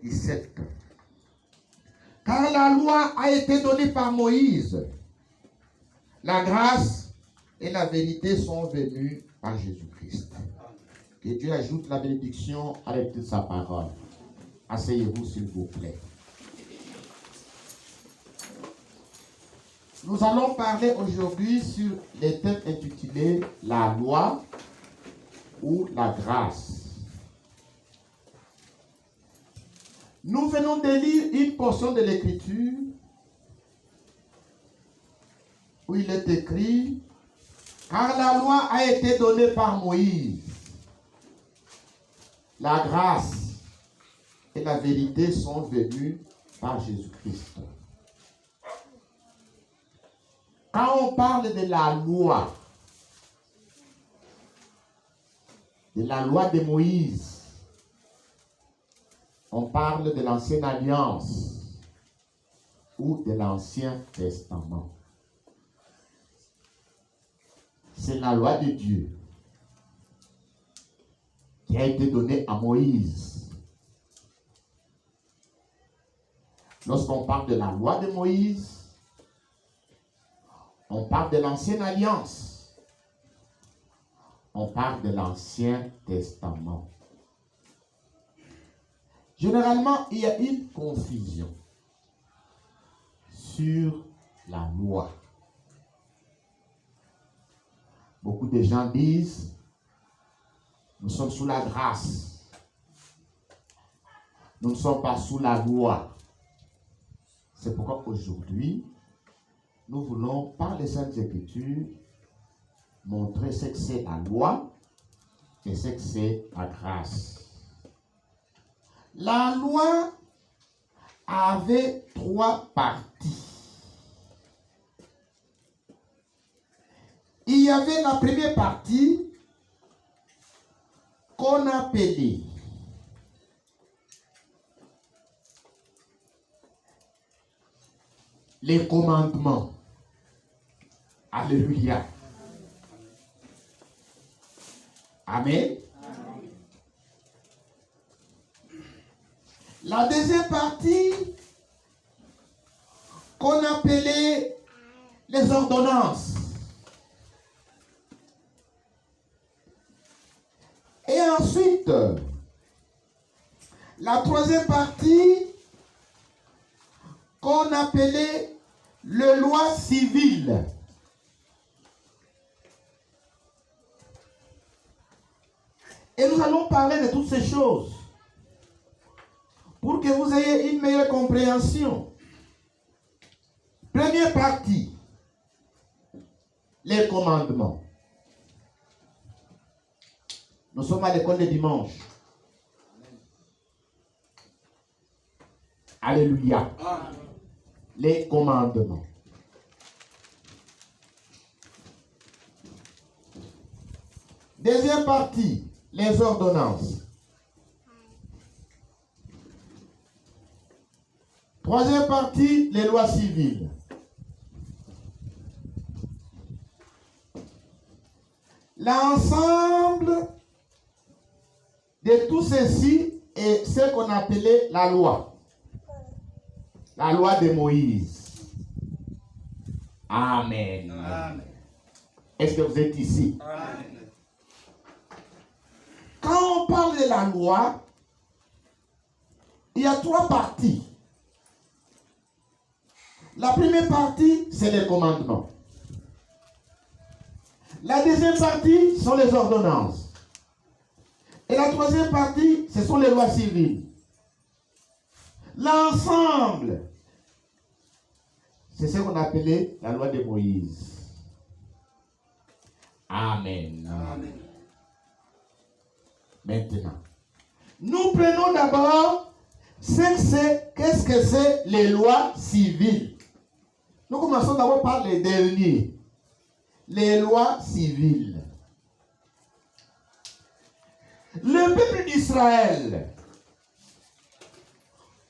17. Car la loi a été donnée par Moïse. La grâce et la vérité sont venues par Jésus-Christ. Que Dieu ajoute la bénédiction avec toute sa parole. Asseyez-vous s'il vous plaît. Nous allons parler aujourd'hui sur les thèmes intitulés la loi ou la grâce. Nous venons de lire une portion de l'Écriture où il est écrit « Car la loi a été donnée par Moïse. La grâce et la vérité sont venues par Jésus-Christ. » Quand on parle de la loi de Moïse, on parle de l'Ancienne Alliance ou de l'Ancien Testament. C'est la loi de Dieu qui a été donnée à Moïse. Lorsqu'on parle de la loi de Moïse, on parle de l'Ancienne Alliance. On parle de l'Ancien Testament. Généralement, il y a une confusion sur la loi. Beaucoup de gens disent, nous sommes sous la grâce. Nous ne sommes pas sous la loi. C'est pourquoi aujourd'hui, nous voulons, par les Saintes Écritures, montrer ce que c'est la loi et ce que c'est la grâce. La loi avait 3 parties. Il y avait la première partie qu'on appelait les commandements. Alléluia. Amen. La deuxième partie qu'on appelait les ordonnances. Et ensuite, la troisième partie qu'on appelait les lois civiles. Et nous allons parler de toutes ces choses pour que vous ayez une meilleure compréhension. Première partie, les commandements. Nous sommes à l'école de dimanche. Alléluia. Amen. Les commandements. Deuxième partie, les ordonnances. Troisième partie, les lois civiles. L'ensemble de tout ceci est ce qu'on appelait la loi. La loi de Moïse. Amen. Amen. Est-ce que vous êtes ici? Amen. Quand on parle de la loi, il y a 3 parties. La première partie, c'est les commandements. La deuxième partie sont les ordonnances. Et la troisième partie, ce sont les lois civiles. L'ensemble, c'est ce qu'on appelait la loi de Moïse. Amen. Amen. Maintenant, nous prenons d'abord qu'est-ce que c'est les lois civiles. Nous commençons d'abord par les derniers. Les lois civiles. Le peuple d'Israël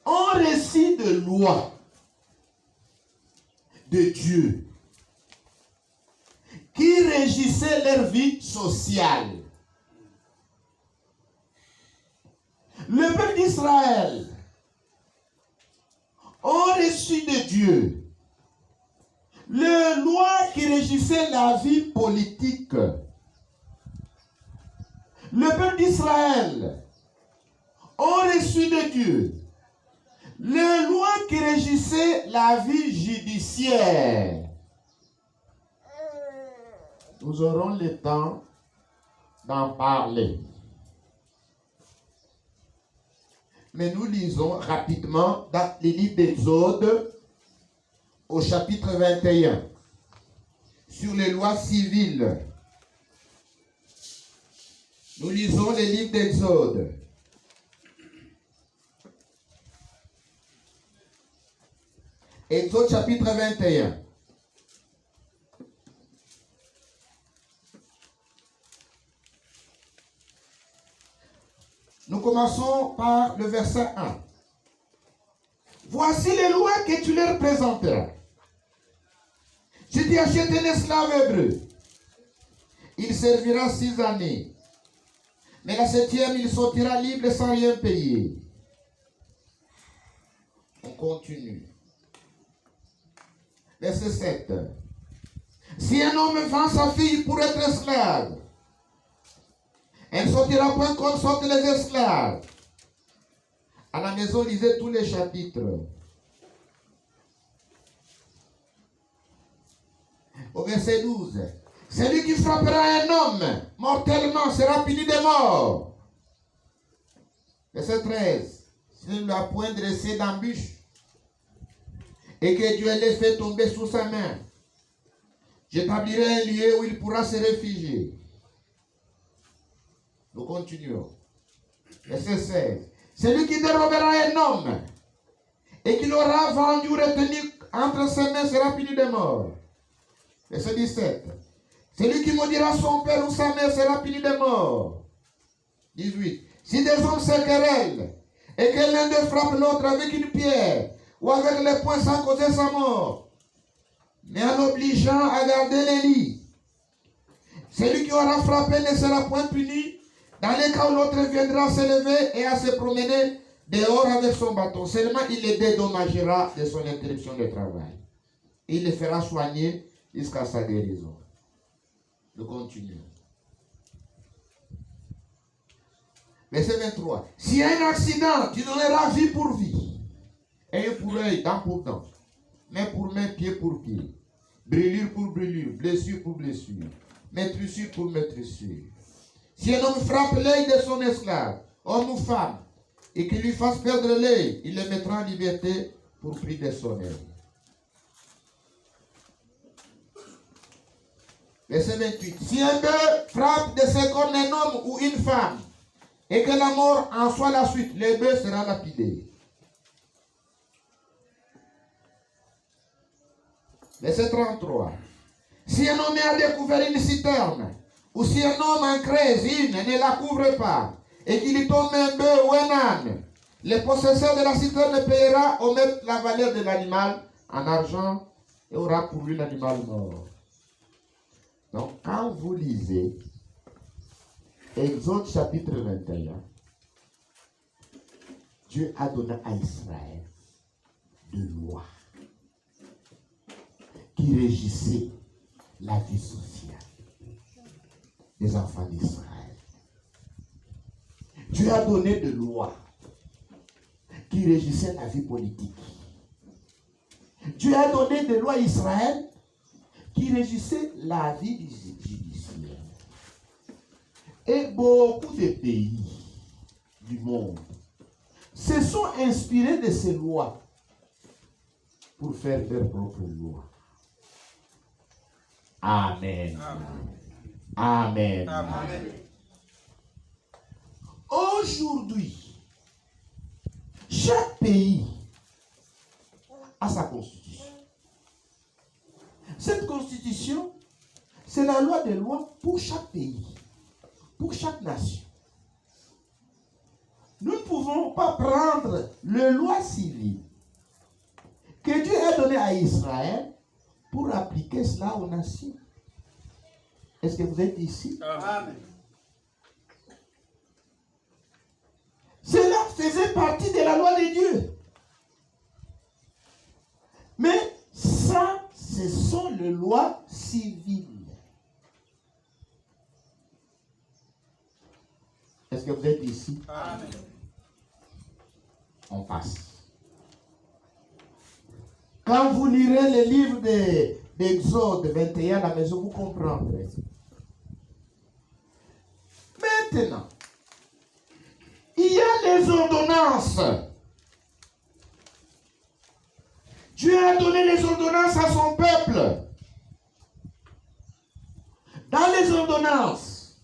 ont reçu de lois de Dieu qui régissaient leur vie sociale. Le peuple d'Israël Dieu. Les lois qui régissaient la vie politique. Le peuple d'Israël ont reçu de Dieu les lois qui régissaient la vie judiciaire. Nous aurons le temps d'en parler. Mais nous lisons rapidement dans les livres d'Exode au chapitre 21 sur les lois civiles. Nous lisons les livres d'Exode. Exode chapitre 21. Nous commençons par le verset 1. Voici les lois que tu leur présenteras. Si tu achètes un esclave hébreu, il servira 6 années. Mais la 7e, il sortira libre sans rien payer. On continue. Verset 7. Si un homme vend sa fille pour être esclave, elle ne sortira point comme sortent les esclaves. À la maison, lisez tous les chapitres. Au verset 12. Celui qui frappera un homme mortellement sera puni de mort. Verset 13. S'il ne l'a point dressé d'embûche et que Dieu l'ait fait tomber sous sa main, j'établirai un lieu où il pourra se réfugier. Nous continuons. Verset 16. Celui qui dérobera un homme et qui l'aura vendu ou retenu entre ses mains sera puni de mort. Verset 17. Celui qui maudira son père ou sa mère sera puni de mort. 18. Si des hommes se querellent et que l'un d'eux frappe l'autre avec une pierre ou avec les poings sans causer sa mort, mais en l'obligeant à garder les lits, celui qui aura frappé ne sera point puni dans les cas où l'autre viendra se lever et à se promener dehors avec son bâton. Seulement il le dédommagera de son interruption de travail. Il le fera soigner jusqu'à sa guérison. Nous continuons. Verset 23. S'il y a un accident, tu donneras vie pour vie, œil pour œil, dent pour dent, main pour main, pied pour pied, brûlure pour brûlure, blessure pour blessure, maîtrissure pour maîtrissure. Si un homme frappe l'œil de son esclave, homme ou femme, et qu'il lui fasse perdre l'œil, il le mettra en liberté pour prix de son œil. Verset 28. Si un bœuf frappe de ses cornes un homme ou une femme, et que la mort en soit la suite, le bœuf sera lapidé. Verset 33. Si un homme a découvert une citerne, ou si un homme en creuse une, ne la couvre pas, et qu'il y tombe un bœuf ou un âne, le possesseur de la citerne payera au maître la valeur de l'animal en argent et aura pour lui l'animal mort. Donc, quand vous lisez Exode chapitre 21, Dieu a donné à Israël deux lois qui régissaient la vie sociale des enfants d'Israël. Dieu a donné des lois qui régissaient la vie politique. Dieu a donné des lois à Israël qui régissaient la vie judiciaire. Et beaucoup de pays du monde se sont inspirés de ces lois pour faire leurs propres lois. Amen. Amen. Amen. Amen. Aujourd'hui, chaque pays a sa constitution. Cette constitution, c'est la loi des lois pour chaque pays, pour chaque nation. Nous ne pouvons pas prendre les lois civiles que Dieu a données à Israël pour appliquer cela aux nations. Est-ce que vous êtes ici? Amen. Cela faisait partie de la loi de Dieu. Mais les lois civiles. Est-ce que vous êtes ici? Amen. On passe. Quand vous lirez le livre d'Exode 21 à la maison, vous comprendrez. Maintenant, il y a les ordonnances. Dieu a donné les ordonnances à son peuple. Dans les ordonnances,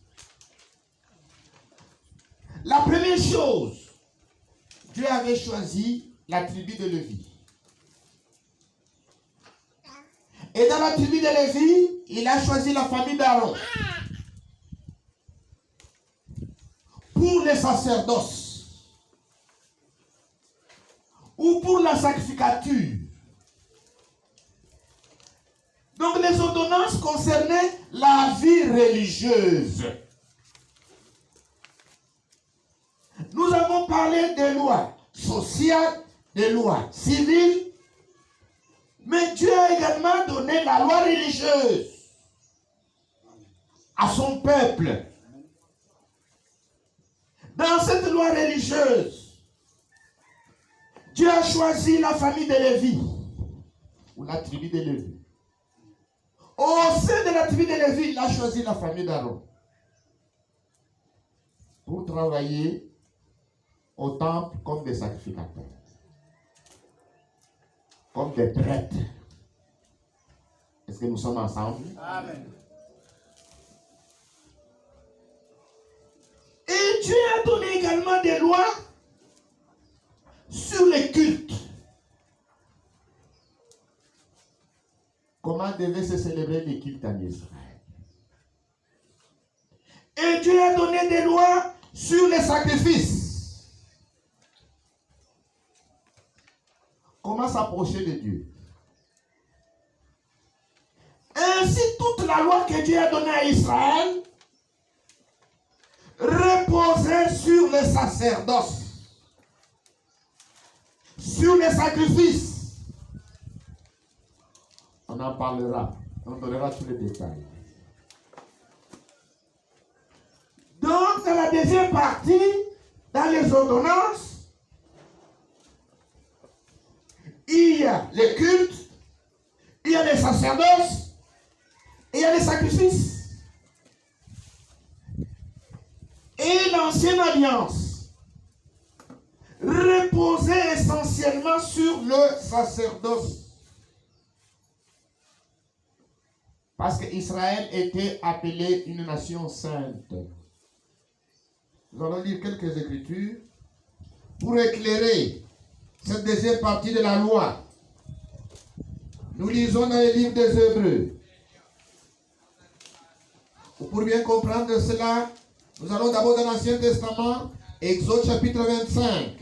la première chose, Dieu avait choisi la tribu de Lévi. Et dans la tribu de Lévi, il a choisi la famille d'Aaron pour les sacerdoces ou pour la sacrificature. Donc les ordonnances concernaient la vie religieuse. Nous avons parlé des lois sociales, des lois civiles, mais Dieu a également donné la loi religieuse à son peuple. Dans cette loi religieuse, Dieu a choisi la famille de Lévi, ou la tribu de Lévi. Au sein de la tribu de Lévi, il a choisi la famille d'Aaron pour travailler au temple comme des sacrificateurs, comme des prêtres. Est-ce que nous sommes ensemble? Amen. Et Dieu a donné également des lois sur les cultes. Comment devaient se célébrer les cultes en Israël. Et Dieu a donné des lois sur les sacrifices. Comment s'approcher de Dieu. Ainsi, toute la loi que Dieu a donnée à Israël reposait sur les sacerdoces, sur les sacrifices. On en parlera, on donnera tous les détails. Donc, dans la deuxième partie, dans les ordonnances, il y a les cultes, il y a les sacerdoces, et il y a les sacrifices. Et l'ancienne alliance reposait essentiellement sur le sacerdoce. Parce qu'Israël était appelé une nation sainte. Nous allons lire quelques écritures pour éclairer cette deuxième partie de la loi. Nous lisons dans les livres des Hébreux. Pour bien comprendre cela, nous allons d'abord dans l'Ancien Testament, Exode chapitre 25.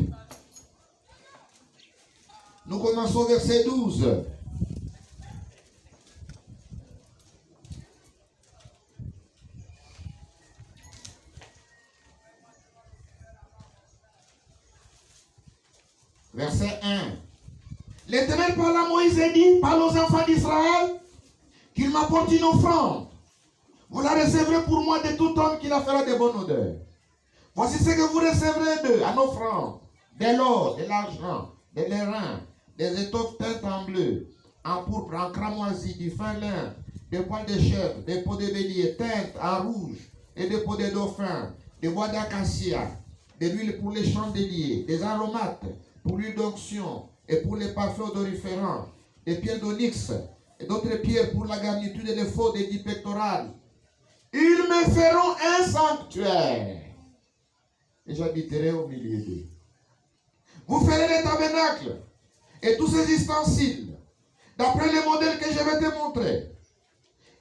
Nous commençons au verset 12. Verset 1. L'Éternel parla à Moïse et dit, parle aux enfants d'Israël, qu'ils m'apportent une offrande. Vous la recevrez pour moi de tout homme qui la fera de bonne odeur. Voici ce que vous recevrez d'eux, en offrande, de l'or, de l'argent, de l'airain, des étoffes teintes en bleu, en pourpre, en cramoisi, du fin lin, des poils de chèvre, des peaux de bélier teintes en rouge, et des peaux de dauphin, des bois d'acacia, de l'huile pour les chandeliers, des aromates, pour l'huile d'onction et pour les parfums odoriférants, des pierres d'onyx et d'autres pierres pour la garniture de l'éphod et du pectoral. Ils me feront un sanctuaire et j'habiterai au milieu d'eux. Vous ferez les tabernacles et tous ces ustensiles d'après le modèle que je vais te montrer.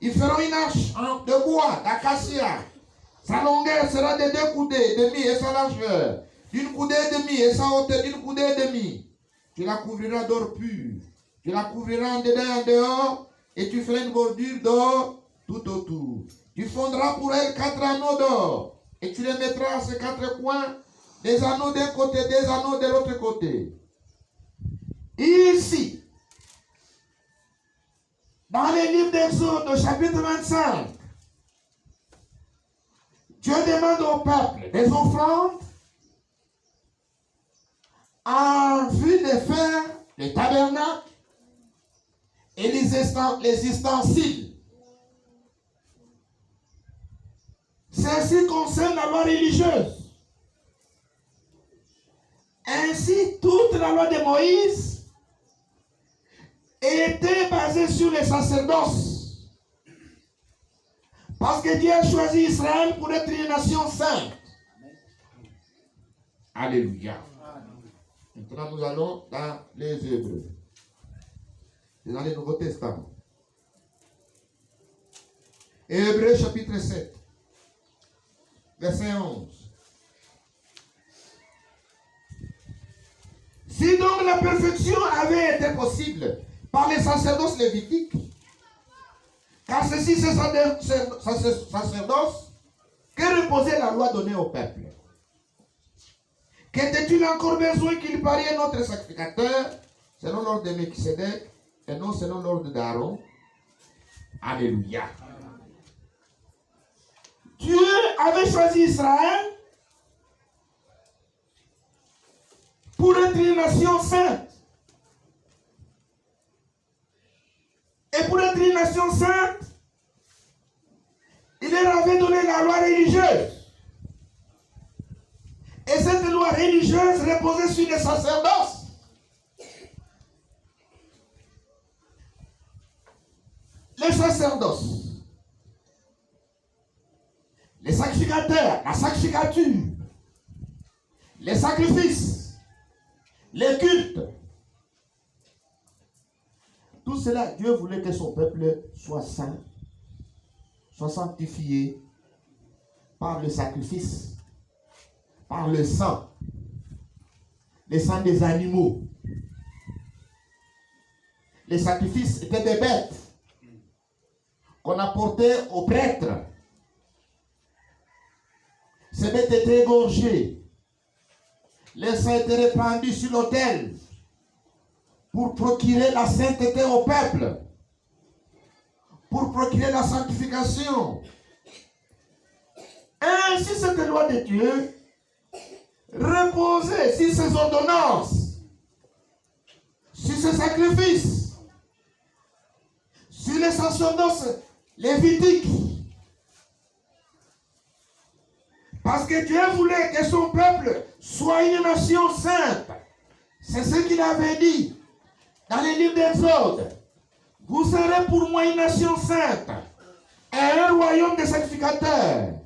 Ils feront une arche de bois, d'acacia. Sa longueur sera de 2 coudées et demi et sa largeur d'une coudée et demie et sa hauteur d'une coudée et demie. Tu la couvriras d'or pur. Tu la couvriras en dedans et en dehors et tu feras une bordure d'or tout autour. Tu fondras pour elle 4 anneaux d'or et tu les mettras à ces 4 coins, des anneaux d'un côté, des anneaux de l'autre côté. Ici, Dans les livres d'Exode, au chapitre 25, Dieu demande au peuple des offrandes en vue de faire le tabernacle et les ustensiles. Ceci concerne la loi religieuse. Ainsi, toute la loi de Moïse était basée sur les sacerdoces. Parce que Dieu a choisi Israël pour être une nation sainte. Alléluia. Maintenant, nous allons dans les Hébreux. Dans le Nouveau Testament. Hébreux chapitre 7. Verset 11. Si donc la perfection avait été possible par les sacerdoces lévitiques, car ceci c'est sacerdoce que reposait la loi donnée au peuple. Qu'était-il encore besoin qu'il parie notre sacrificateur selon l'ordre de Melchisédek et non selon l'ordre d'Aaron? Alléluia. Dieu avait choisi Israël pour être une nation sainte. Et pour être une nation sainte, il leur avait donné la loi religieuse. Et cette loi religieuse reposait sur les sacerdoces. Les sacerdoces, les sacrificateurs, la sacrificature, les sacrifices, les cultes. Tout cela, Dieu voulait que son peuple soit saint, soit sanctifié par le sacrifice, par le sang des animaux. Les sacrifices étaient des bêtes qu'on apportait aux prêtres. Ces bêtes étaient égorgées. Les sangs étaient répandus sur l'autel pour procurer la sainteté au peuple, pour procurer la sanctification. Ainsi, cette loi de Dieu reposait sur ses ordonnances, sur ses sacrifices, sur les sacerdoces lévitiques. Parce que Dieu voulait que son peuple soit une nation sainte. C'est ce qu'il avait dit dans les livres d'Exode. Vous serez pour moi une nation sainte et un royaume de sacrificateurs.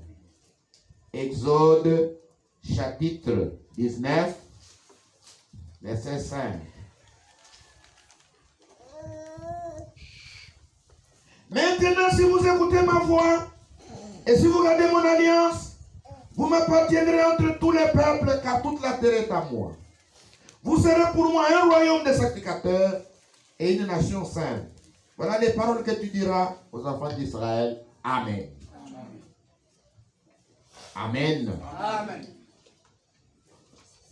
Exode chapitre 19, verset 5. Maintenant, si vous écoutez ma voix et si vous gardez mon alliance, vous m'appartiendrez entre tous les peuples, car toute la terre est à moi. Vous serez pour moi un royaume de sacrificateurs et une nation sainte. Voilà les paroles que tu diras aux enfants d'Israël. Amen. Amen. Amen.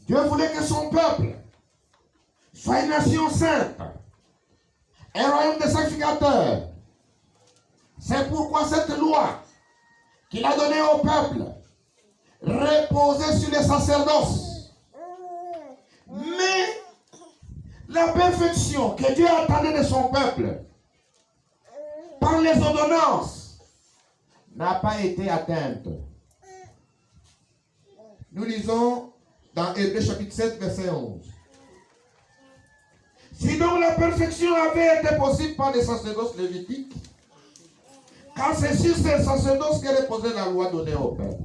Dieu voulait que son peuple soit une nation sainte, un royaume de sacrificateurs. C'est pourquoi cette loi qu'il a donnée au peuple reposait sur les sacerdoces. Mais la perfection que Dieu attendait de son peuple par les ordonnances n'a pas été atteinte. Nous lisons dans Hébreux chapitre 7, verset 11. Si donc la perfection avait été possible par les sacerdoces lévitiques, car c'est sur ces sacerdoces que reposait la loi donnée au peuple.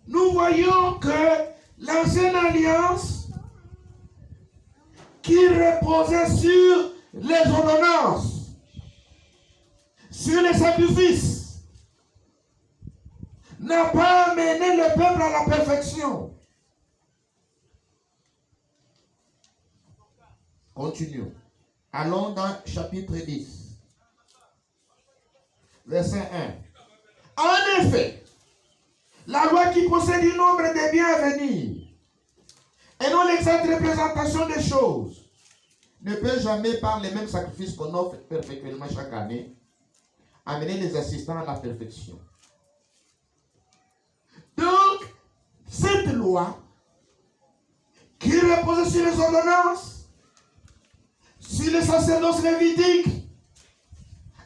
Nous voyons que l'ancienne alliance qui reposait sur les ordonnances, sur les sacrifices, n'a pas amené le peuple à la perfection. Continuons. Allons dans chapitre 10, verset 1. En effet, la loi qui possède du nombre des biens à venir, et non l'exacte représentation des choses, ne peut jamais, par les mêmes sacrifices qu'on offre perpétuellement chaque année, amener les assistants à la perfection. Donc, cette loi, qui repose sur les ordonnances, sur les sacerdoces lévitiques,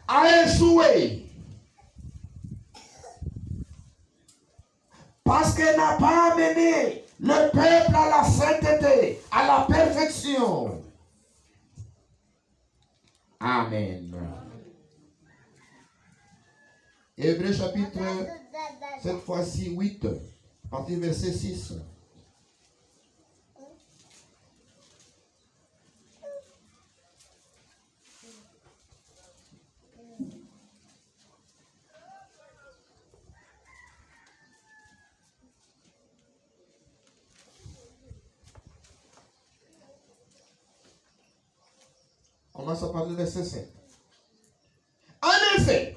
a échoué. Parce qu'elle n'a pas amené le peuple à la sainteté, à la perfection. Amen. Hébreux chapitre, cette fois-ci 8, à partir du verset 6. On commence à parler du verset 7. En effet,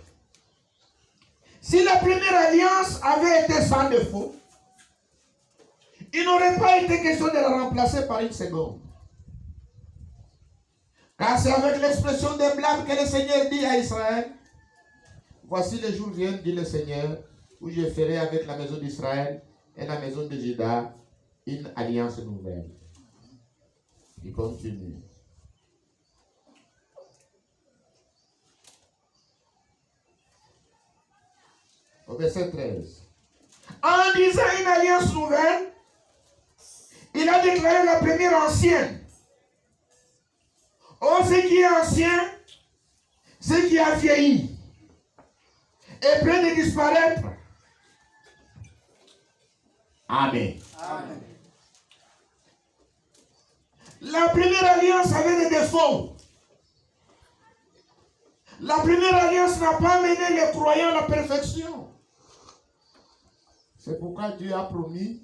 si la première alliance avait été sans défaut, il n'aurait pas été question de la remplacer par une seconde. Car c'est avec l'expression des blâmes que le Seigneur dit à Israël, voici les jours viennent, dit le Seigneur, où je ferai avec la maison d'Israël et la maison de Juda une alliance nouvelle. Il continue. Au verset 13. En disant une alliance nouvelle, il a déclaré la première ancienne. Oh, ce qui est ancien, ce qui a vieilli, est prêt de disparaître. Amen. Amen. La première alliance avait des défauts. La première alliance n'a pas mené les croyants à la perfection. C'est pourquoi Dieu a promis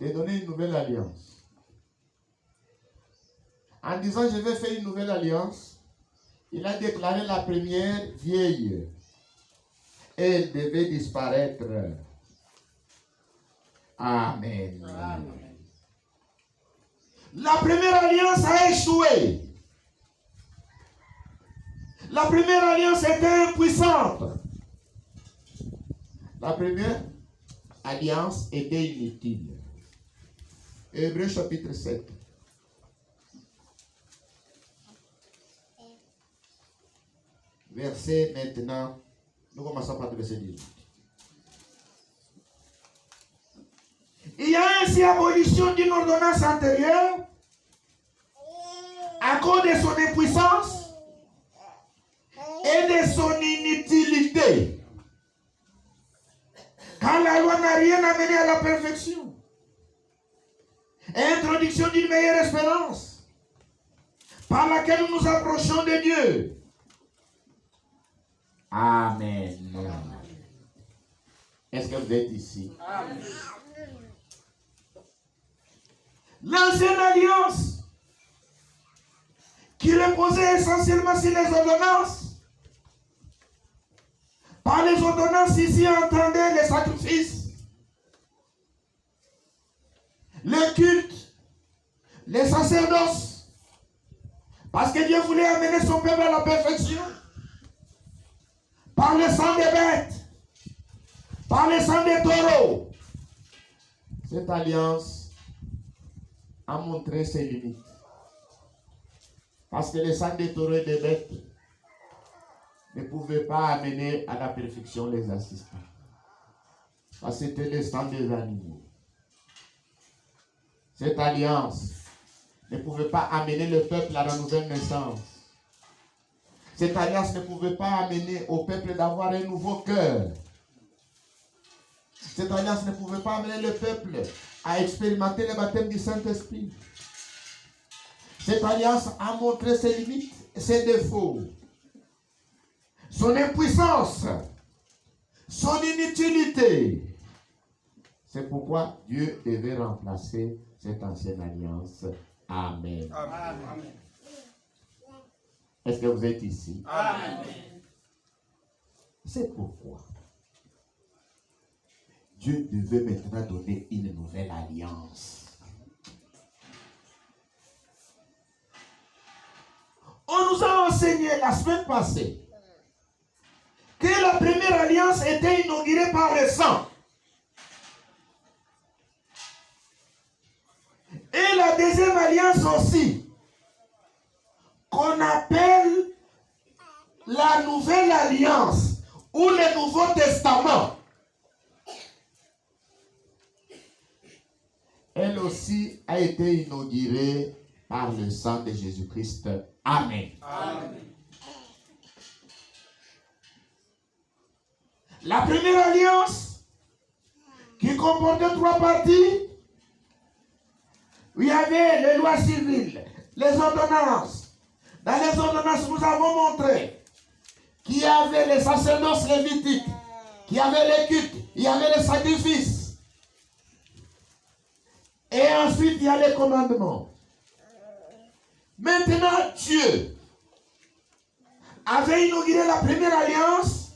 de donner une nouvelle alliance. En disant je vais faire une nouvelle alliance, il a déclaré la première vieille. Elle devait disparaître. Amen. Amen. La première alliance a échoué. La première alliance était impuissante. La première alliance était inutile. Hébreux chapitre 7. Verset maintenant. Nous commençons par le verset 18. Il y a ainsi abolition d'une ordonnance antérieure à cause de son impuissance et de son inutilité. Car la loi n'a rien amené à la perfection. Introduction d'une meilleure espérance par laquelle nous nous approchons de Dieu. Amen. Est-ce que vous êtes ici? Amen. L'ancienne alliance qui reposait essentiellement sur les ordonnances. Par les ordonnances ici, entendez les sacrifices, le culte, les sacerdoces. Parce que Dieu voulait amener son peuple à la perfection. Par le sang des bêtes, par le sang des taureaux. Cette alliance a montré ses limites. Parce que le sang des taureaux et des bêtes ne pouvait pas amener à la perfection les assistants. Parce que c'était le sang des animaux. Cette alliance ne pouvait pas amener le peuple à la nouvelle naissance. Cette alliance ne pouvait pas amener au peuple d'avoir un nouveau cœur. Cette alliance ne pouvait pas amener le peuple à expérimenter le baptême du Saint-Esprit. Cette alliance a montré ses limites et ses défauts. Son impuissance, son inutilité. C'est pourquoi Dieu devait remplacer cette ancienne alliance. Amen. Amen. Est-ce que vous êtes ici? Amen. C'est pourquoi Dieu devait maintenant donner une nouvelle alliance. enseigné la semaine passée que la première alliance était inaugurée par le sang. Et la deuxième alliance aussi, qu'on appelle la nouvelle alliance ou le Nouveau Testament, elle aussi a été inaugurée par le sang de Jésus-Christ. Amen. Amen. La première alliance, qui comportait 3 parties, où il y avait les lois civiles, les ordonnances. Dans les ordonnances, nous avons montré qu'il y avait les sacerdoces lévitiques, qu'il y avait les cultes, il y avait les sacrifices. Et ensuite, il y a les commandements. Maintenant, Dieu avait inauguré la première alliance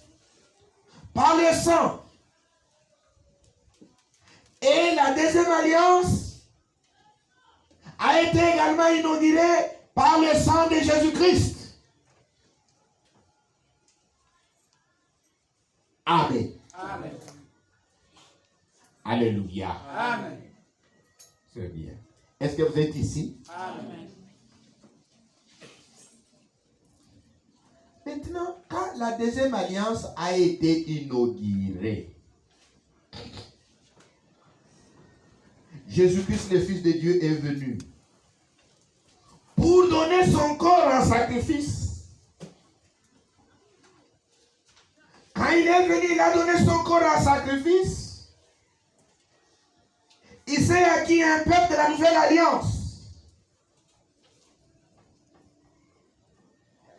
par le sang. Et la deuxième alliance a été également inaugurée par le sang de Jésus-Christ. Amen. Amen. Alléluia. Amen. C'est bien. Est-ce que vous êtes ici? Amen. Maintenant, quand la deuxième alliance a été inaugurée, Jésus-Christ, le Fils de Dieu, est venu pour donner son corps en sacrifice. Quand il est venu, il a donné son corps en sacrifice. Il s'est acquis un peuple de la nouvelle alliance.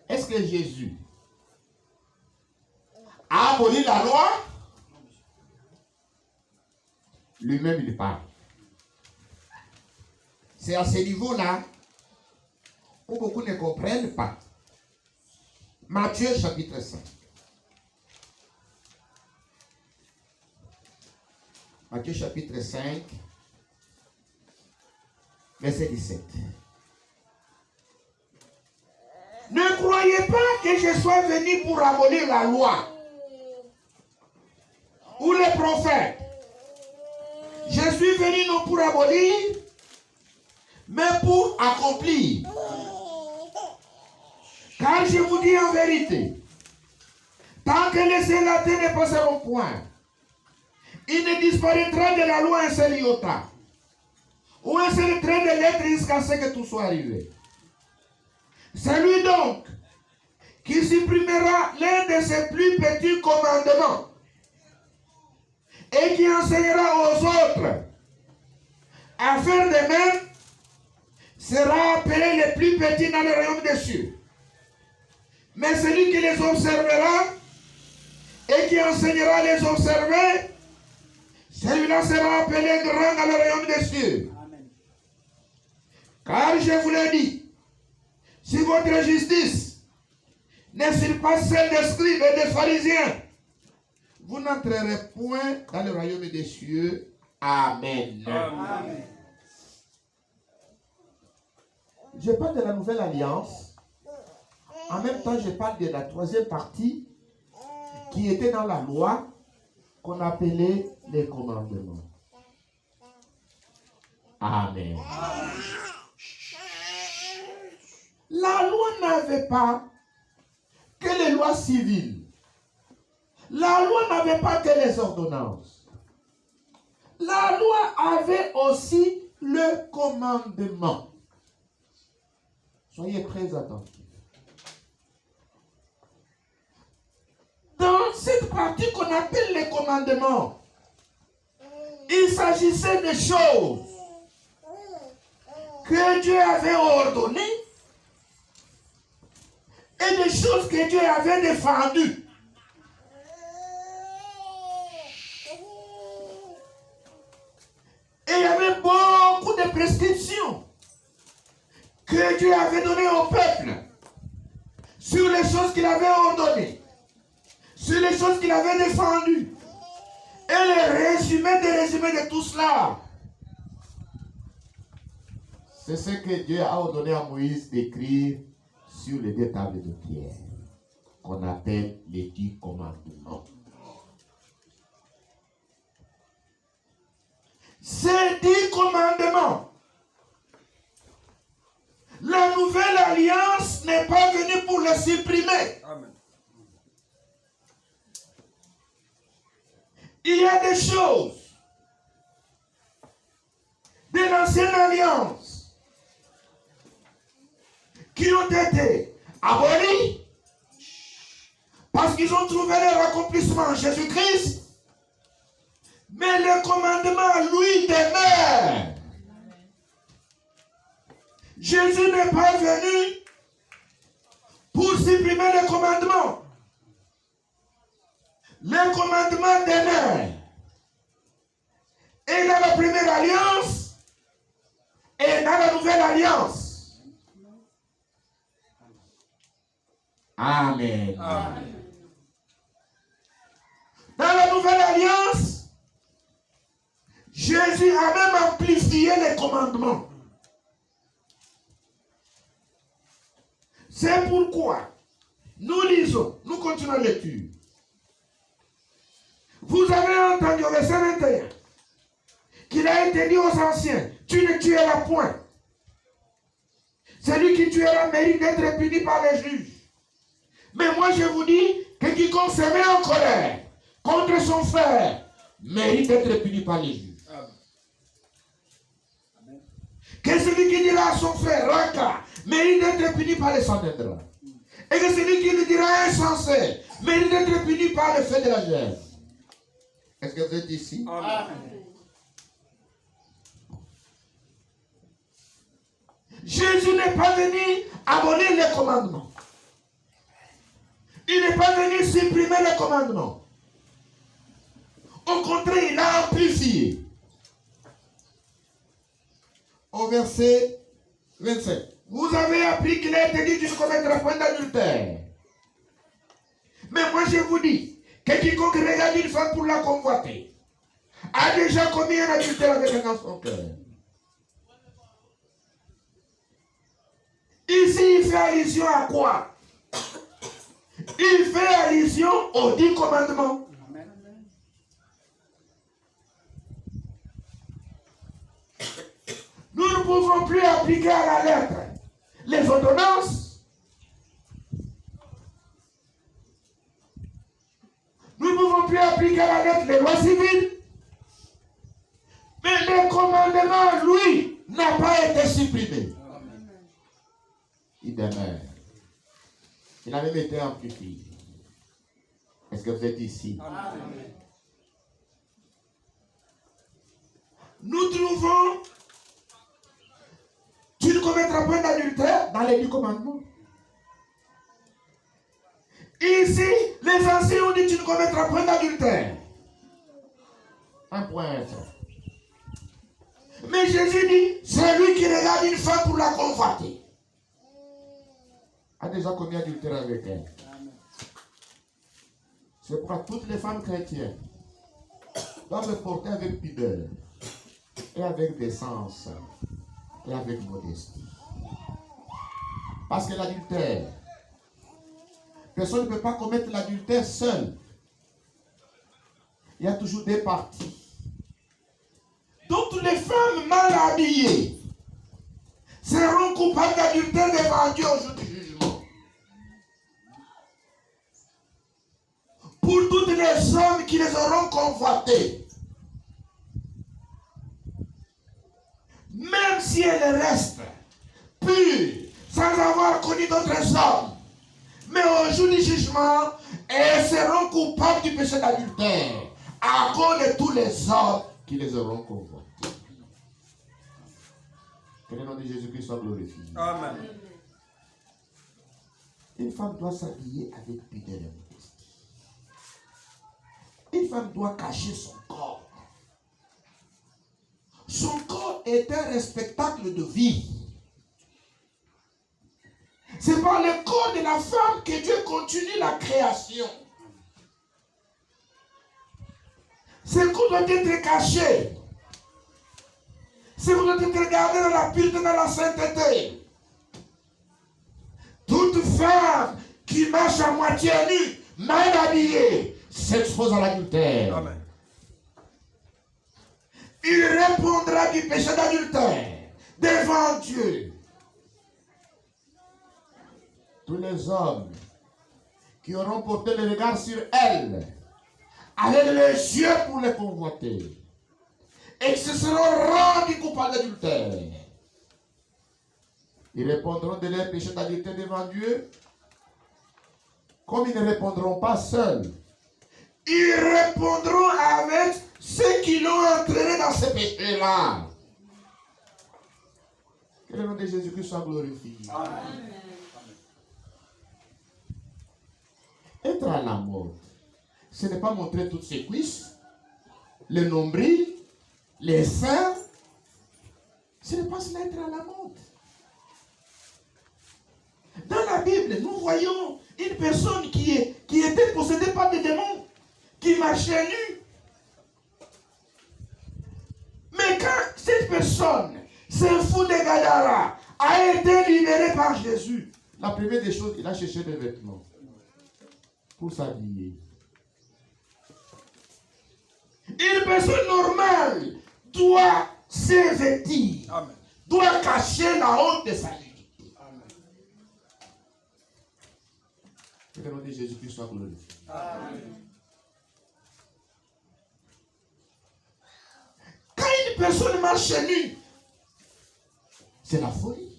Est-ce que Jésus a aboli la loi? Lui-même, il parle. C'est à ce niveau-là où beaucoup ne comprennent pas. Matthieu chapitre 5. Matthieu chapitre 5, verset 17. Ne croyez pas que je sois venu pour abolir la loi ou les prophètes. Je suis venu non pour abolir, mais pour accomplir. Car je vous dis en vérité, tant que les zélatés ne passeront point, il ne disparaîtra de la loi un seul iota, ou un seul trait de lettre jusqu'à ce que tout soit arrivé. C'est lui donc qui supprimera l'un de ses plus petits commandements et qui enseignera aux autres à faire de même, sera appelé le plus petit dans le royaume des cieux. Mais celui qui les observera et qui enseignera à les observer, celui-là sera appelé grand dans le royaume des cieux. Amen. Car je vous l'ai dit, si votre justice n'est pas celle des scribes et des pharisiens, vous n'entrerez point dans le royaume des cieux. Amen. Amen. Je parle de la nouvelle alliance. En même temps, je parle de la troisième partie qui était dans la loi qu'on appelait les commandements. Amen. La loi n'avait pas que les lois civiles. La loi n'avait pas que les ordonnances. La loi avait aussi le commandement. Soyez très attentifs. Dans cette partie qu'on appelle les commandements, il s'agissait de choses que Dieu avait ordonnées et des choses que Dieu avait défendues. Et il y avait beaucoup de prescriptions que Dieu avait données au peuple sur les choses qu'il avait ordonnées, sur les choses qu'il avait défendues. Et le résumé de tout cela, c'est ce que Dieu a ordonné à Moïse d'écrire sur les 2 tables de pierre, qu'on appelle les 10 commandements. Ces 10 commandements, la nouvelle alliance n'est pas venue pour les supprimer. Amen. Il y a des choses de l'ancienne alliance qui ont été abolies parce qu'ils ont trouvé leur accomplissement en Jésus-Christ. Mais le commandement, lui, demeure. Jésus n'est pas venu pour supprimer le commandement. Le commandement demeure. Et dans la première alliance, et dans la nouvelle alliance. Amen. Amen. Dans la nouvelle alliance, Jésus a même amplifié les commandements. C'est pourquoi nous lisons, nous continuons la lecture. Vous avez entendu au verset 21 qu'il a été dit aux anciens, tu ne tueras point. Celui qui tuera mérite d'être puni par les juges. Mais moi je vous dis que quiconque se met en colère contre son frère mérite d'être puni par les juges. Amen. Que celui qui dira à son frère, Raka, mérite d'être puni par les Sanhédrins. Et que celui qui lui dira insensé, mérite d'être puni par le feu de la gêne. Est-ce que vous êtes ici? Amen. Jésus n'est pas venu abolir les commandements. Il n'est pas venu supprimer les commandements. Au contraire, il a amplifié. Au verset 27. Vous avez appris qu'il a été dit tu ne commettras point d'adultère. Mais moi je vous dis que quiconque regarde une femme pour la convoiter a déjà commis un adultère avec elle dans son cœur. Ici, il fait allusion à quoi? Il fait allusion aux 10 commandements. Amen. Nous ne pouvons plus appliquer à la lettre les ordonnances. Nous ne pouvons plus appliquer à la lettre les lois civiles. Mais le commandement, lui, n'a pas été supprimé. Il demeure. Il a même été amplifié. Est-ce que vous êtes ici? Amen. Nous trouvons tu ne commettras point d'adultère dans les 10 commandements. Ici, les anciens ont dit tu ne commettras point d'adultère. Un point. Mais Jésus dit celui qui regarde une femme pour la convoiter a déjà commis adultère avec elle. C'est pourquoi toutes les femmes chrétiennes doivent se porter avec pudeur et avec décence et avec modestie. Parce que l'adultère, personne ne peut pas commettre l'adultère seul. Il y a toujours des parties. Donc les femmes mal habillées seront coupables d'adultère devant Dieu au jour du jugement. Pour toutes les hommes qui les auront convoitées, même si elles restent pures, sans avoir connu d'autres hommes, mais au jour du jugement, elles seront coupables du péché d'adultère à cause de tous les hommes qui les auront convoités. Que le nom de Jésus-Christ soit glorifié. Amen. Une femme doit s'habiller avec pudeur et modestie. Une femme doit cacher son corps. Son corps est un réceptacle de vie. C'est par le corps de la femme que Dieu continue la création. Ce corps doit être caché. Ce corps doit être gardé dans la pureté, dans la sainteté. Toute marche à moitié nu, mal habillé, s'expose à l'adultère. Amen. Il répondra du péché d'adultère devant Dieu. Tous les hommes qui auront porté le regard sur elle, avec les yeux pour les convoiter, et qui se seront rendus coupables d'adultère, ils répondront de leur péché d'adultère devant Dieu, comme ils ne répondront pas seuls. Ils répondront avec ceux qui l'ont entraîné dans ce péché-là. Que le nom de Jésus-Christ soit glorifié. Amen. Être à la mode, ce n'est pas montrer toutes ses cuisses, le nombril, les seins. Ce n'est pas cela être à la mode. Dans la Bible, nous voyons une personne qui était possédée par des démons, qui marchait nue. Mais quand cette personne, ce fou de Gadara, a été libérée par Jésus, la première des choses, il a cherché des vêtements pour s'habiller. Une personne normale doit se vêtir, Amen. doit cacher la honte de sa nudité. Amen. Que le nom de Jésus-Christ soit glorifié. Amen. Quand une personne marche nue, c'est la folie.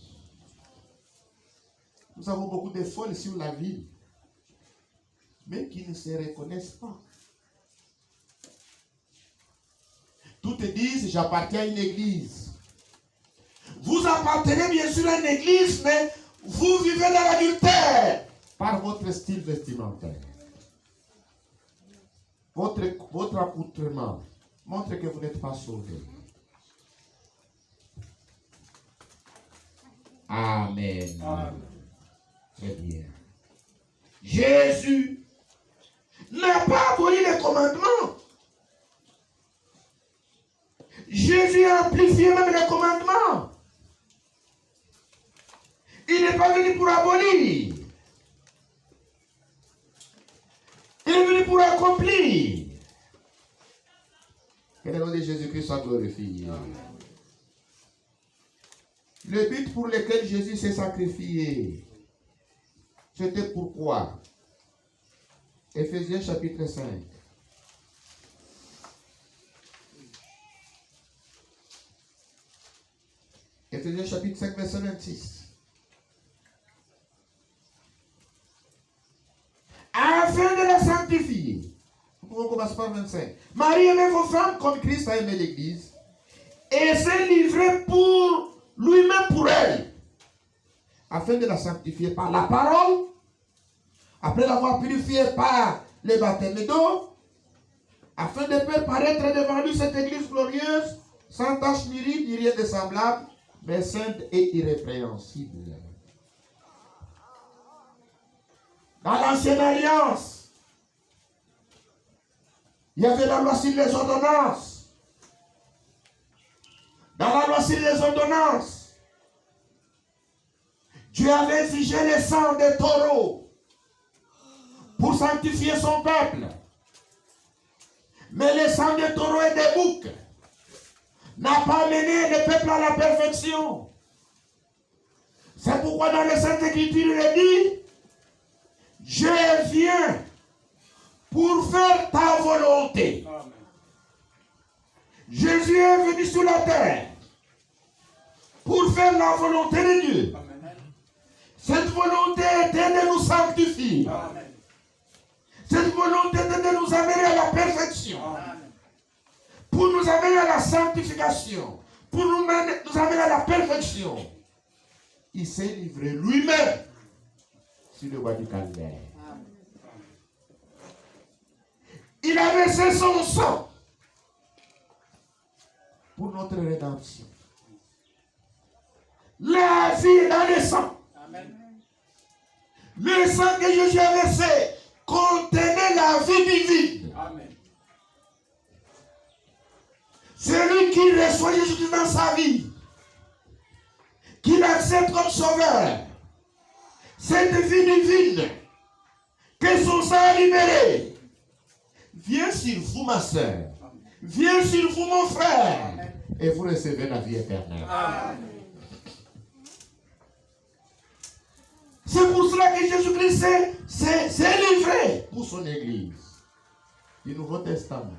Nous avons beaucoup de folles sur la ville, mais qui ne se reconnaissent pas. Toutes disent, j'appartiens à une église. Vous appartenez bien sûr à une église, mais vous vivez dans l'adultère par votre style vestimentaire. Votre accoutrement montre que vous n'êtes pas sauvé. Amen. Amen. Très bien. Jésus n'a pas aboli les commandements. Jésus a amplifié même les commandements. Il n'est pas venu pour abolir. Il est venu pour accomplir. Que le nom de Jésus-Christ soit glorifié. Le but pour lequel Jésus s'est sacrifié, c'était pourquoi? Éphésiens chapitre 5. Éphésiens chapitre 5, verset 26. Afin de la sanctifier. Nous pouvons commencer par 25. Marie, aimez vos femmes comme Christ a aimé l'Église et s'est livré pour lui-même pour elle, afin de la sanctifier par la parole, après l'avoir purifiée par le baptême d'eau, afin de faire paraître devant lui cette Église glorieuse, sans tache ni ride, ni rien de semblable, mais sainte et irrépréhensible. Dans l'ancienne alliance, il y avait la loi sur les ordonnances. Dans la loi sur les ordonnances, Dieu avait exigé le sang des taureaux pour sanctifier son peuple. Mais le sang des taureaux et des boucs n'a pas mené le peuple à la perfection. C'est pourquoi dans les Saintes Écritures, il est dit, je viens pour faire ta volonté. Amen. Jésus est venu sur la terre pour faire la volonté de Dieu. Amen. Cette volonté était de nous sanctifier. Amen. Cette volonté était de nous amener à la perfection. Amen. Pour nous amener à la sanctification. Pour nous amener à la perfection. Il s'est livré lui-même sur le bois du calvaire. Il a versé son sang pour notre rédemption. La vie est dans le sang. Amen. Le sang que Jésus a versé contenait la vie divine. Amen. Celui qui reçoit Jésus dans sa vie, qui l'accepte comme sauveur, cette vie divine que son sang a libéré, vient sur vous, ma soeur. Vient sur vous, mon frère. Et vous recevez la vie éternelle. C'est pour cela que Jésus-Christ s'est livré pour son Église du Nouveau Testament.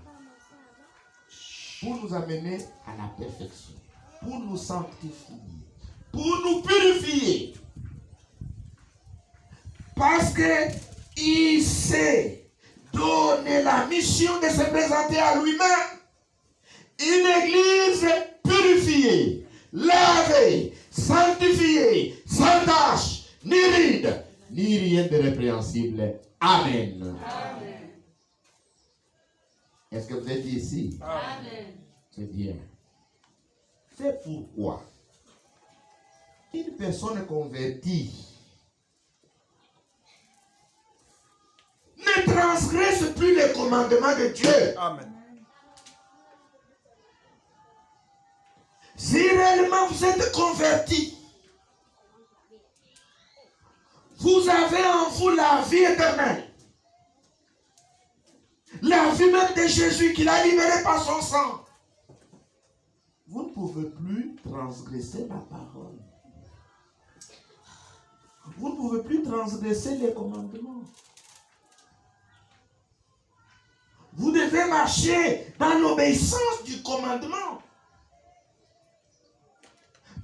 Pour nous amener à la perfection. Pour nous sanctifier. Pour nous purifier. Parce qu'il s'est donné la mission de se présenter à lui-même. Une église purifiée, lavée, sanctifiée, sans tache, ni ride, ni rien de répréhensible. Amen. Amen. Est-ce que vous êtes ici? Amen. C'est bien. C'est pourquoi une personne convertie ne transgresse plus les commandements de Dieu. Amen. Si réellement vous êtes converti, vous avez en vous la vie éternelle. La vie même de Jésus qu'il a libérée par son sang. Vous ne pouvez plus transgresser la parole. Vous ne pouvez plus transgresser les commandements. Vous devez marcher dans l'obéissance du commandement.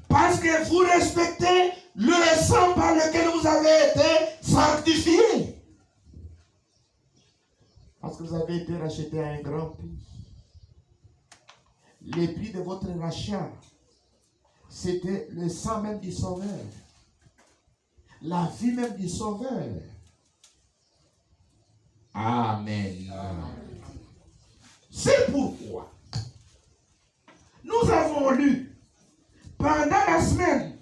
Parce que vous respectez le sang par lequel vous avez été sanctifiés. Parce que vous avez été racheté à un grand prix. Le prix de votre rachat, c'était le sang même du Sauveur. La vie même du Sauveur. Amen. C'est pourquoi nous avons lu pendant la semaine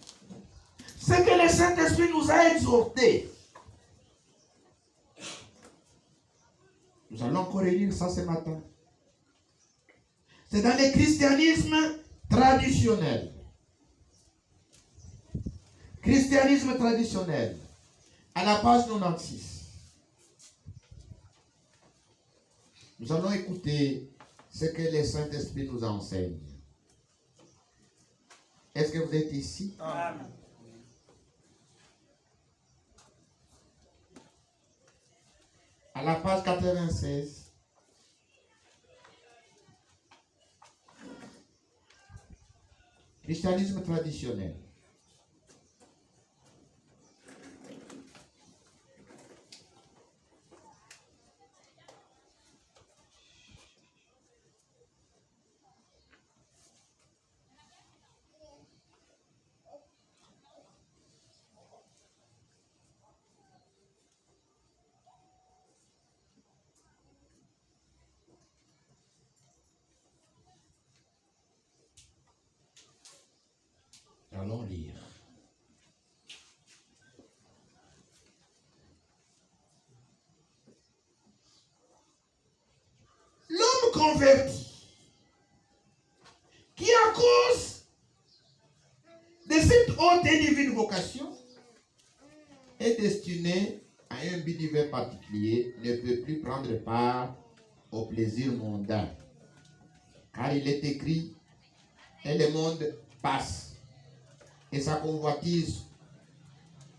ce que le Saint-Esprit nous a exhorté. Nous allons encore lire ça ce matin. C'est dans le christianisme traditionnel. Christianisme traditionnel. À la page 96. Nous allons écouter ce que le Saint-Esprit nous enseigne. Est-ce que vous êtes ici? Amen. À la page 96. Christianisme traditionnel. Allons lire. L'homme converti, qui à cause de cette haute et divine vocation est destiné à un but divin particulier, ne peut plus prendre part au plaisir mondain. Car il est écrit, et le monde passe. Et sa convoitise,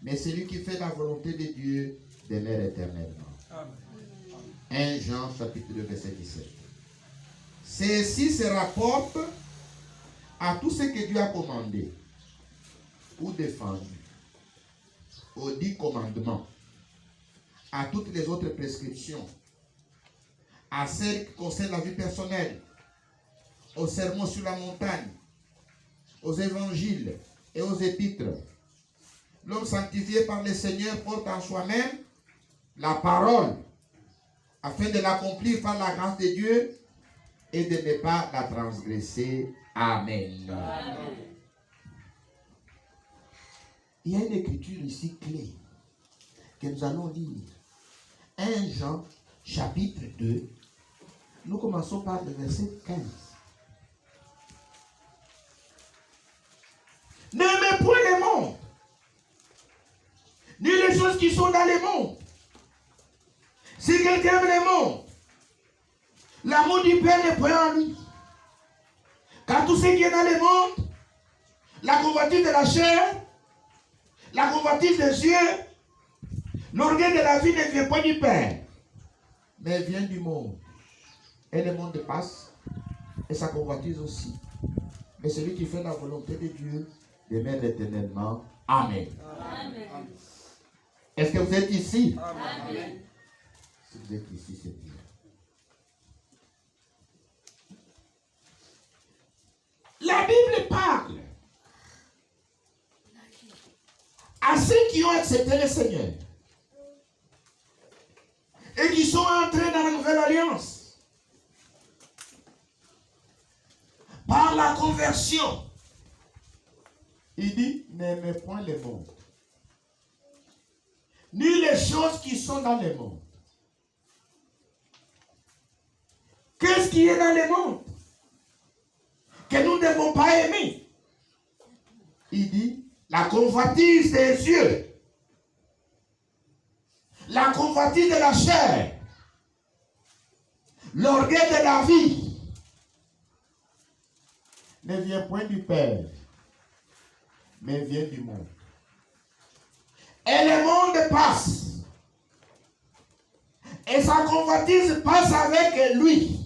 mais celui qui fait la volonté de Dieu demeure éternellement. Amen. 1 Jean chapitre 2 verset 17. Ceci se rapporte à tout ce que Dieu a commandé ou défendu, aux 10 commandements, à toutes les autres prescriptions, à celles qui concernent la vie personnelle, au sermon sur la montagne, aux évangiles et aux épîtres. L'homme sanctifié par le Seigneur porte en soi-même la parole afin de l'accomplir par la grâce de Dieu et de ne pas la transgresser. Amen. Amen. Il y a une écriture ici clé que nous allons lire. 1 Jean chapitre 2. Nous commençons par le verset 15. N'aimez point le monde, ni les choses qui sont dans le monde. Si quelqu'un aime le monde, l'amour du Père n'est point en lui. Car tout ce qui est dans le monde, la convoitise de la chair, la convoitise des yeux, l'orgueil de la vie ne vient pas du Père, mais vient du monde. Et le monde passe, et sa convoitise aussi. Mais celui qui fait la volonté de Dieu demeure éternellement. Amen. Amen. Est-ce que vous êtes ici? Amen. Si vous êtes ici, c'est bien. La Bible parle à ceux qui ont accepté le Seigneur et qui sont entrés dans la nouvelle alliance par la conversion. Il dit, n'aimez point le monde, ni les choses qui sont dans le monde. Qu'est-ce qui est dans le monde que nous ne devons pas aimer? Il dit, la convoitise des yeux, la convoitise de la chair, l'orgueil de la vie ne vient point du Père, mais vient du monde. Et le monde passe, et sa convoitise passe avec lui.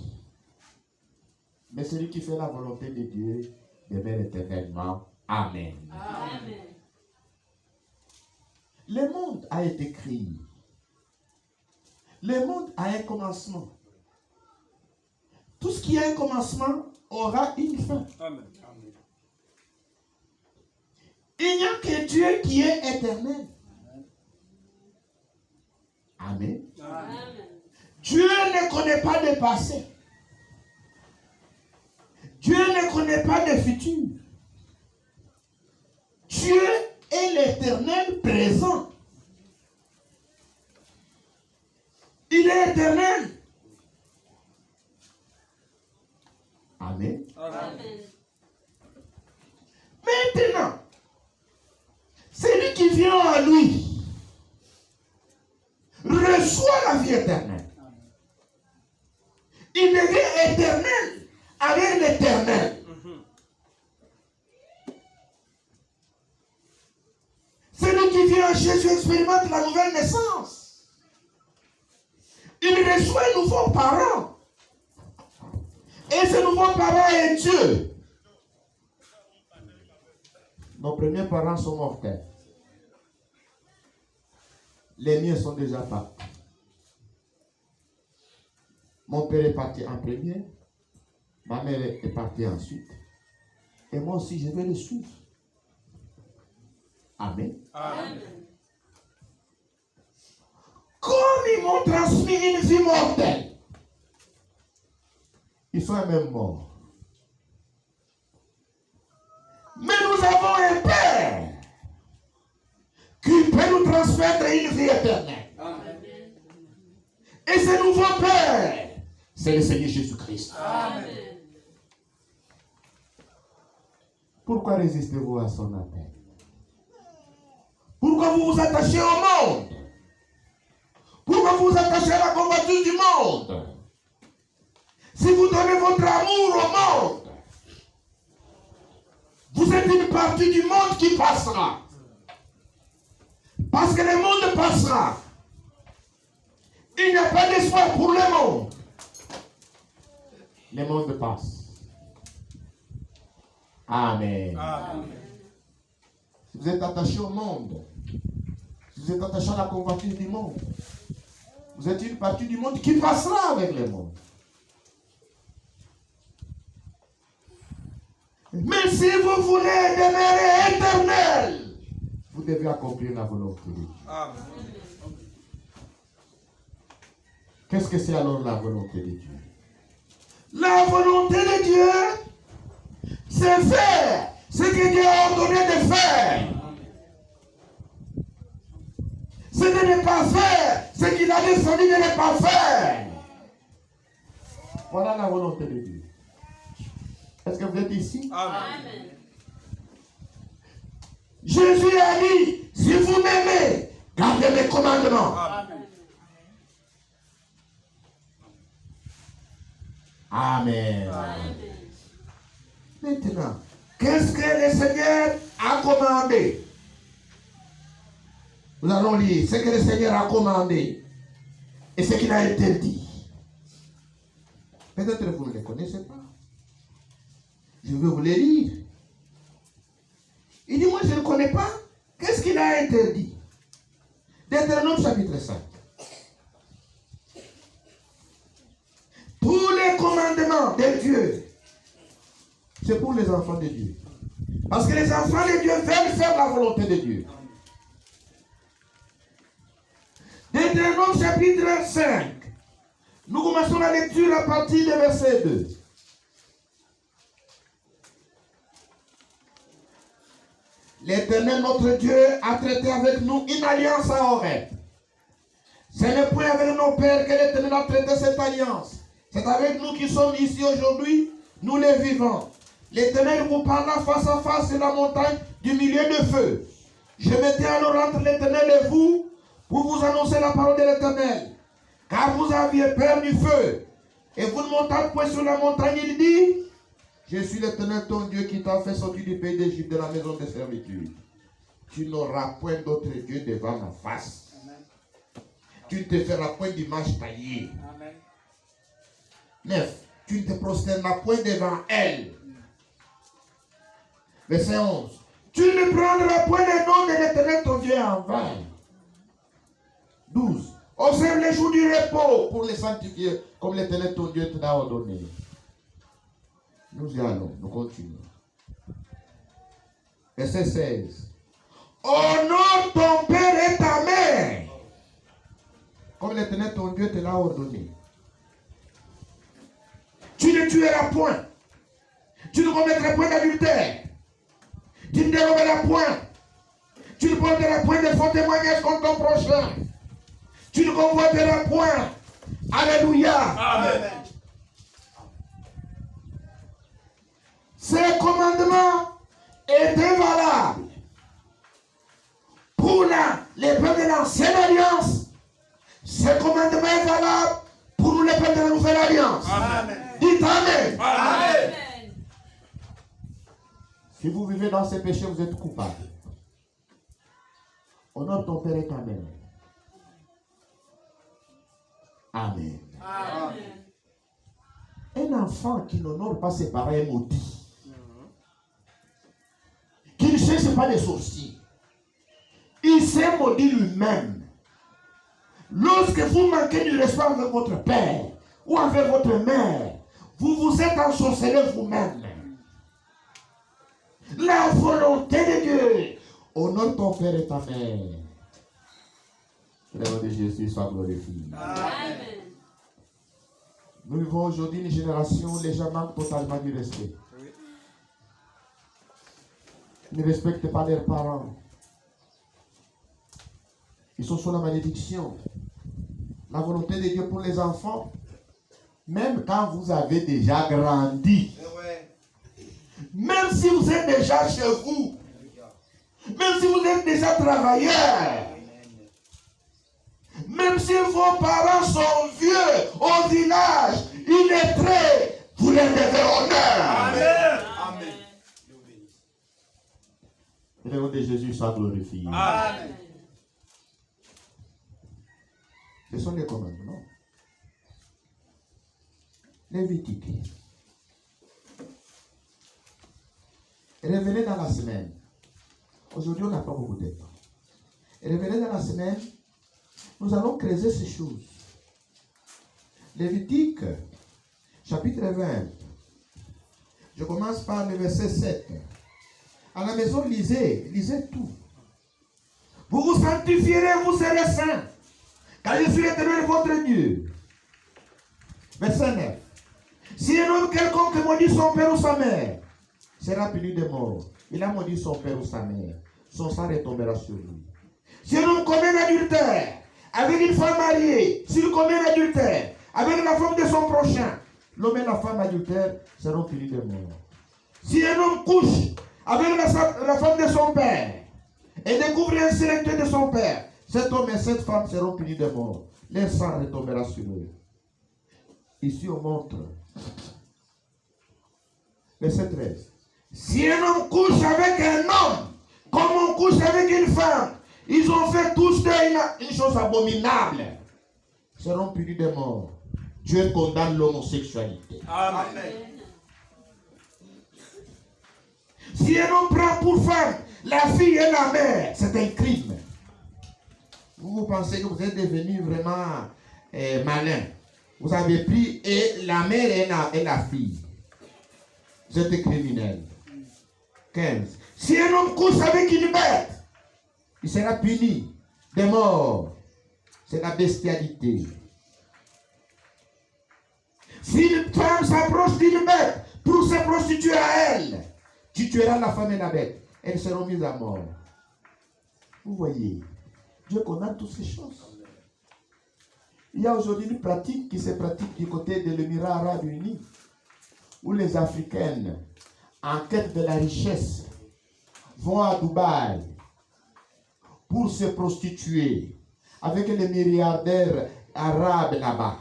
Mais celui qui fait la volonté de Dieu demeure éternellement. Amen. Amen. Le monde a été créé. Le monde a un commencement. Tout ce qui a un commencement aura une fin. Amen. Il n'y a que Dieu qui est éternel. Amen. Amen. Dieu ne connaît pas de passé. Dieu ne connaît pas de futur. Dieu est l'éternel présent. Il est éternel. Amen. Amen. Maintenant, celui qui vient à lui reçoit la vie éternelle. Il devient éternel avec l'éternel. Celui qui vient à Jésus expérimente la nouvelle naissance. Il reçoit un nouveau parent. Et ce nouveau parent est Dieu. Nos premiers parents sont mortels. Les miens sont déjà partis. Mon père est parti en premier. Ma mère est partie ensuite. Et moi aussi, je vais le suivre. Amen. Amen. Comme ils m'ont transmis une vie mortelle, ils sont même morts. Mais nous avons un Père qui peut nous transmettre une vie éternelle. Amen. Et ce nouveau Père, c'est le Seigneur Jésus-Christ. Amen. Pourquoi résistez-vous à son appel? Pourquoi vous vous attachez au monde? Pourquoi vous vous attachez à la convoitise du monde? Si vous donnez votre amour au monde, vous êtes une partie du monde qui passera. Parce que le monde passera. Il n'y a pas d'espoir pour le monde. Le monde passe. Amen. Amen. Si vous êtes attaché au monde, si vous êtes attaché à la convoitise du monde, vous êtes une partie du monde qui passera avec le monde. Mais si vous voulez demeurer éternel, vous devez accomplir la volonté de Dieu. Amen. Qu'est-ce que c'est alors la volonté de Dieu? La volonté de Dieu, c'est faire ce que Dieu a ordonné de faire. C'est de ne pas faire ce qu'il a décidé de ne pas faire. Voilà la volonté de Dieu. Est-ce que vous êtes ici? Amen. Jésus a dit, si vous m'aimez, gardez mes commandements. Amen. Amen. Maintenant, qu'est-ce que le Seigneur a commandé? Nous allons lire ce que le Seigneur a commandé et ce qu'il a interdit. Peut-être que vous ne les connaissez pas. Je vais vous les lire. Il dit, moi je ne connais pas. Qu'est-ce qu'il a interdit? Deutéronome chapitre 5. Tous les commandements de Dieu, c'est pour les enfants de Dieu. Parce que les enfants de Dieu veulent faire la volonté de Dieu. Deutéronome chapitre 5. Nous commençons la lecture à partir du verset 2. L'Éternel notre Dieu a traité avec nous une alliance à Horeb. Ce n'est point avec nos pères que l'Éternel a traité cette alliance. C'est avec nous qui sommes ici aujourd'hui, nous les vivants. L'Éternel vous parla face à face sur la montagne du milieu de feu. Je m'étais alors entre l'Éternel et vous pour vous annoncer la parole de l'Éternel. Car vous aviez peur du feu. Et vous ne montâtes point sur la montagne, il dit, je suis l'Éternel ton Dieu qui t'a fait sortir du pays d'Égypte, de la maison de servitude. Tu n'auras point d'autre Dieu devant ma face. Amen. Tu ne te feras point d'image taillée. Amen. 9. Tu ne te prosterneras point devant elle. Verset 11. Tu ne prendras point le nom de l'Éternel ton Dieu en vain. 12. Observe les jours du repos pour les sanctifier, comme l'Éternel ton Dieu te l'a ordonné. Nous y allons, nous continuons. Verset 16. Honore ton père et ta mère, comme l'Éternel ton Dieu te l'a ordonné. Tu ne tueras point. Tu ne commettras point d'adultère. Tu ne déroberas point. Tu ne porteras point de faux témoignages contre ton prochain. Tu ne convoiteras point. Alléluia. Amen. Ces commandements étaient valables pour les peuples de l'ancienne alliance. Ces commandements est valable pour nous les peuples de la nouvelle alliance. Amen. Dites Amen. Amen. Si vous vivez dans ces péchés, vous êtes coupable. Honore ton père et ta mère. Amen. Amen. Un enfant qui n'honore pas ses parents est maudit. Qui ne cherche pas les sorciers. Il s'est maudit lui-même. Lorsque vous manquez du respect avec votre père ou avec votre mère, vous vous êtes ensorcelé vous-même. La volonté de Dieu. Honore ton père et ta mère. Que le nom de Jésus soit glorifié. Amen. Nous vivons aujourd'hui une génération où les gens manquent totalement du respect. Ils ne respectent pas leurs parents. Ils sont sous la malédiction. La volonté de Dieu pour les enfants, même quand vous avez déjà grandi, même si vous êtes déjà chez vous, même si vous êtes déjà travailleur, même si vos parents sont vieux au village, illettrés, vous les devez honneur. Amen. Amen. Que le nom de Jésus soit glorifié. Amen. Ce sont les commandements. Lévitique. Revenez dans la semaine. Aujourd'hui, on n'a pas beaucoup de temps. Revenez dans la semaine. Nous allons creuser ces choses. Lévitique, chapitre 20. Je commence par le verset 7. À la maison, lisez tout. Vous vous sanctifierez, vous serez saints. Car je suis l'Éternel votre Dieu. Verset 9. Si un homme quelconque maudit son père ou sa mère, sera puni de mort. Il a maudit son père ou sa mère. Son sang retombera sur lui. Si un homme commet un adultère avec une femme mariée, s'il commet un adultère avec la femme de son prochain, l'homme et la femme adultère seront punis de mort. Si un homme couche avec la femme de son père et découvre ainsi l'intimité de son père, cet homme et cette femme seront punis de mort. Leur sang retombera sur eux. Ici on montre Verset 13. Si un homme couche avec un homme, comme on couche avec une femme, ils ont fait tous deux une chose abominable. Ils seront punis de mort. Dieu condamne l'homosexualité. Amen. Si un homme prend pour femme la fille et la mère, c'est un crime. Vous pensez que vous êtes devenu vraiment malin. Vous avez pris et la mère et la fille. Vous êtes criminel. 15. Si un homme couche avec une bête, il sera puni de mort. C'est la bestialité. Si une femme s'approche d'une bête pour se prostituer à elle, tu tueras la femme et la bête. Elles seront mises à mort. Vous voyez, Dieu condamne toutes ces choses. Il y a aujourd'hui une pratique qui se pratique du côté de l'Émirat arabe uni, où les Africaines, en quête de la richesse, vont à Dubaï pour se prostituer avec les milliardaires arabes là-bas.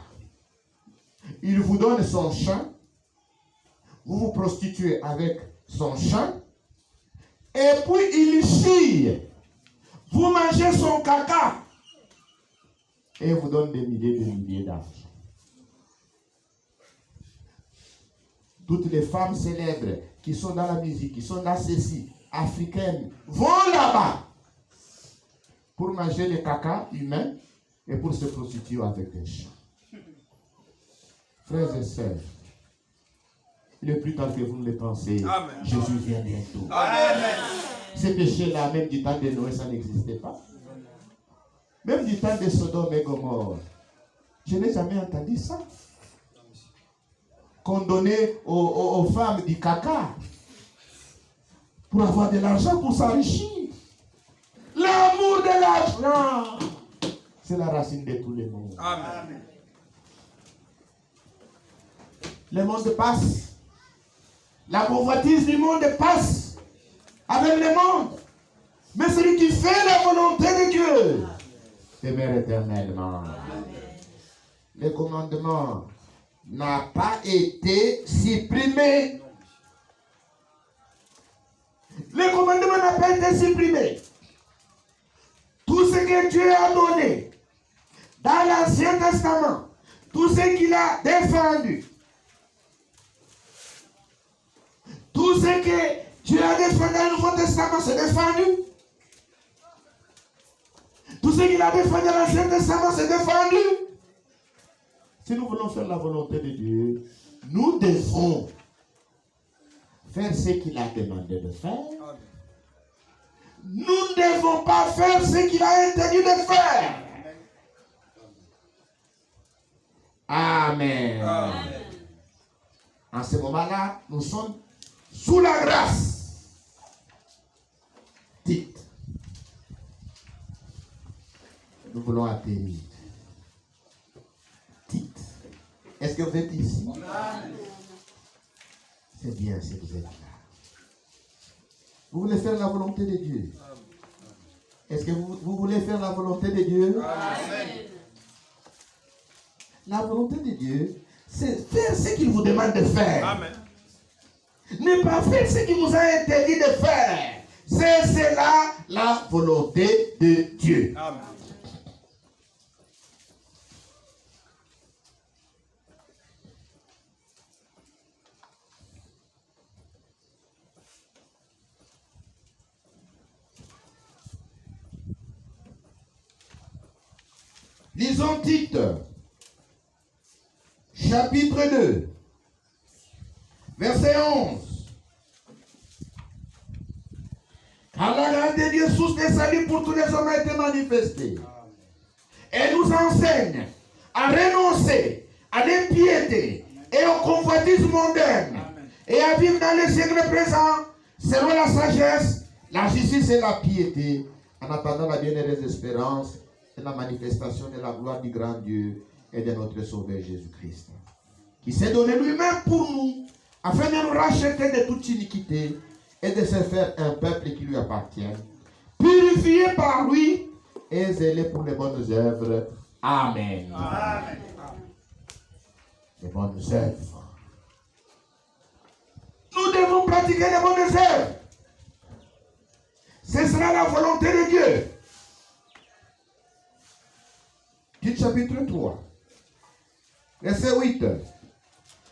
Il vous donne son champ, vous vous prostituez avec son champ, et puis il chie. Vous mangez son caca. Et il vous donne des milliers d'argent. Toutes les femmes célèbres qui sont dans la musique, qui sont dans ceci, africaines, vont là-bas pour manger le caca humain et pour se prostituer avec des champs. Frères et sœurs, il est plus tard que vous ne le pensez. Amen. Jésus vient bientôt. Amen. Ces péchés-là, même du temps de Noé, ça n'existait pas. Même du temps de Sodome et Gomorrhe. Je n'ai jamais entendu ça. Qu'on donnait aux femmes du caca pour avoir de l'argent, pour s'enrichir. L'amour de l'argent, c'est la racine de tous les mondes. Amen. Le monde passe. La convoitise du monde passe avec le monde. Mais celui qui fait la volonté de Dieu demeure éternellement. Le commandement n'a pas été supprimé. Le commandement n'a pas été supprimé. Tout ce que Dieu a donné dans l'Ancien Testament, tout ce qu'il a défendu, tout ce que Dieu a défendu dans le Nouveau Testament, c'est défendu. Tout ce qu'il a défendu dans l'Ancien Testament, c'est défendu. Si nous voulons faire la volonté de Dieu, nous devons faire ce qu'il a demandé de faire. Nous ne devons pas faire ce qu'il a interdit de faire. Amen. Amen. En ce moment-là, nous sommes sous la grâce. Dites. Nous voulons atterrir. Dites. Est-ce que vous êtes ici? Amen. C'est bien si vous êtes là. Vous voulez faire la volonté de Dieu? Est-ce que vous voulez faire la volonté de Dieu? Amen. La volonté de Dieu, c'est faire ce qu'il vous demande de faire. Amen. Ne pas faire ce qu'il vous a interdit de faire. C'est cela la volonté de Dieu. Amen. Lisons Tite, chapitre 2, verset 11. Car la grâce de Dieu, source de salut pour tous les hommes, a été manifestée. Elle nous enseigne à renoncer à l'impiété et aux convoitises mondaines et à vivre dans le siècle présent selon la sagesse, la justice et la piété, en attendant la bienheureuse espérance et la manifestation de la gloire du grand Dieu et de notre Sauveur Jésus-Christ, qui s'est donné lui-même pour nous, afin de nous racheter de toute iniquité et de se faire un peuple qui lui appartient, purifié par lui et zélé pour les bonnes œuvres. Amen. pratiquer les bonnes œuvres. Ce sera la volonté de Dieu. Tite chapitre 3, verset 8.